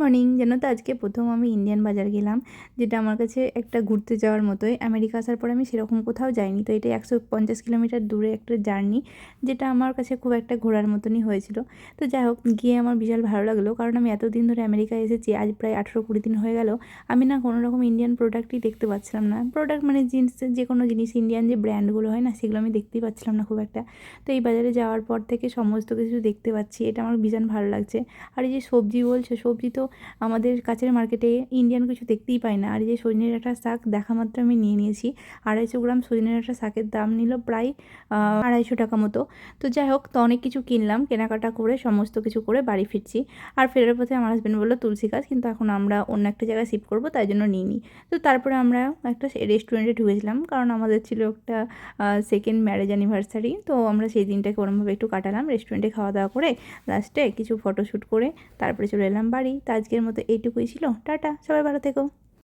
Morning. জানো তো আজকে প্রথম আমি ইন্ডিয়ান বাজার গেলাম, যেটা আমার কাছে একটা ঘুরতে যাওয়ার মতোই। আমেরিকা আসার পর আমি সেরকম কোথাও যাইনি, তো এটা 150 কিলোমিটার দূরে একটা জার্নি, যেটা আমার কাছে খুব একটা ঘোরার মতনই হয়েছিল। তো যাই হোক, গিয়ে আমার বিশাল ভালো লাগলো, কারণ আমি এতদিন ধরে আমেরিকায় এসেছি, আজ প্রায় 18-20 দিন হয়ে গেল। আমি না কোনো রকম ইন্ডিয়ান প্রোডাক্টই দেখতে পাচ্ছিলাম না। প্রোডাক্ট মানে জিন্স, যে কোনো জিনিস ইন্ডিয়ান যে ব্র্যান্ডগুলো হয় না, সেগুলো আমি দেখতেই পাচ্ছিলাম না খুব একটা। তো এই বাজারে যাওয়ার পর থেকে সমস্ত কিছু দেখতে পাচ্ছি, এটা আমার ভীষণ ভালো লাগছে। আর এই যে সবজি বলছে, সবজি তো আমাদের কাছের মার্কেটে ইন্ডিয়ান কিছু দেখতেই পাই না। আর এই যে সজনে ডাঁটা শাক দেখা মাত্র আমি নিয়ে নিয়েছি। 250 গ্রাম সজনে ডাঁটা শাকের দাম নিল প্রায় 250 টাকা মতো। তো যাই হোক, তো অনেক কিছু কিনলাম, কেনাকাটা করে সমস্ত কিছু করে বাড়ি ফিরছি। আর ফেরার পথে আমার হাজব্যান্ড বললো তুলসী গাছ, কিন্তু এখন আমরা অন্য একটা জায়গায় শিফট করবো, তাই জন্য নিইনি। তো তারপরে আমরা একটা রেস্টুরেন্টে ঢুকেছিলাম, কারণ আমাদের ছিল একটা সেকেন্ড ম্যারেজ অ্যানিভার্সারি। তো আমরা সেই দিনটাকে ওরমভাবে একটু কাটালাম রেস্টুরেন্টে, খাওয়া দাওয়া করে লাস্টে কিছু ফটোশ্যুট করে তারপরে চলে এলাম বাড়ি। তো আজকের মতো এইটুকুই ছিল। টাটা, সবাই ভালো থেকো।